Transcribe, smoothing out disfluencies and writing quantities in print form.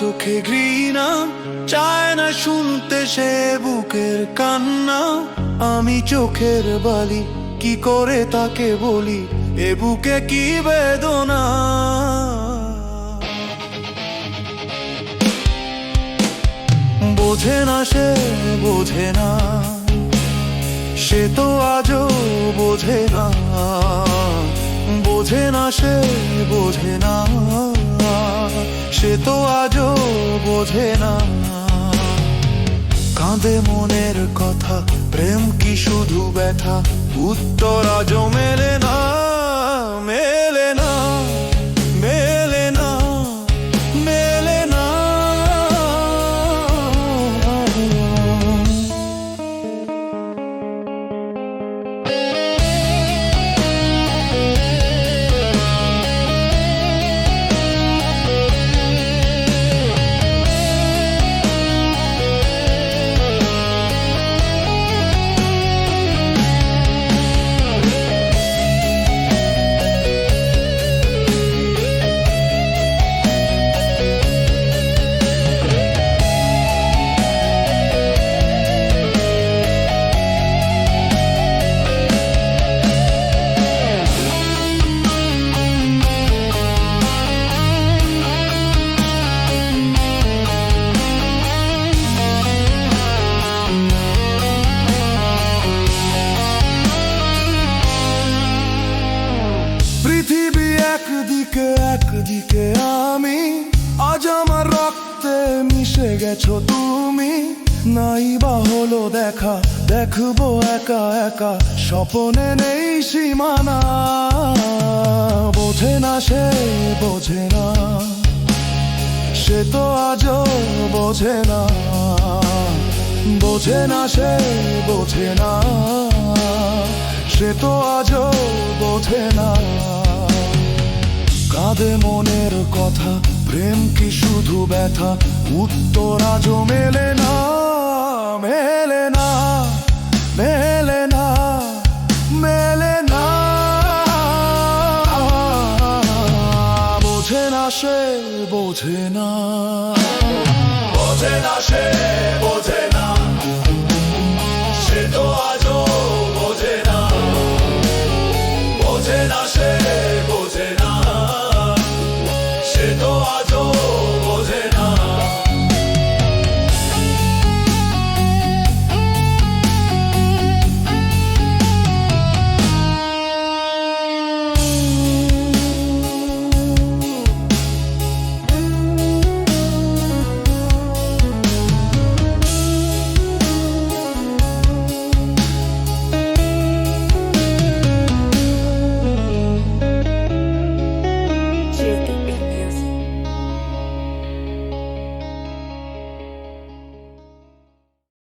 চোখে ঘৃণা, চায় না শুনতে সে বুকের কান্না। আমি চোখের বালি, কি করে তাকে বলি এ বুকে কি বেদনা। বোঝে না সে, বোঝে না, সে তো আজও বোঝে না। বোঝে না সে, বোঝে না, সে তো আজও বোঝে না। কাঁদে মনের কথা, প্রেম কি শুধু ব্যথা, উত্তর আজও মেলে না, মেলে না, মেলে না, মেলে না। পৃথিবী একদিকে, একদিকে আমি, আজ আমার রক্তে মিশে গেছো তুমি। নাই বা হলো দেখা, দেখবো একা একা, স্বপনে নেই সীমানা। বোঝে না সে, বোঝে না, সে তো আজও বোঝে না। বোঝে না সে, বোঝে না, সে তো আজও বোঝে না। কাঁদে মনের কথা, প্রেম কি শুধু ব্যথা, উত্তর আজও মেলে না, মেলে না, মেলে না, মেলে না। বোঝে না সে, বোঝে না, বোঝে না সে।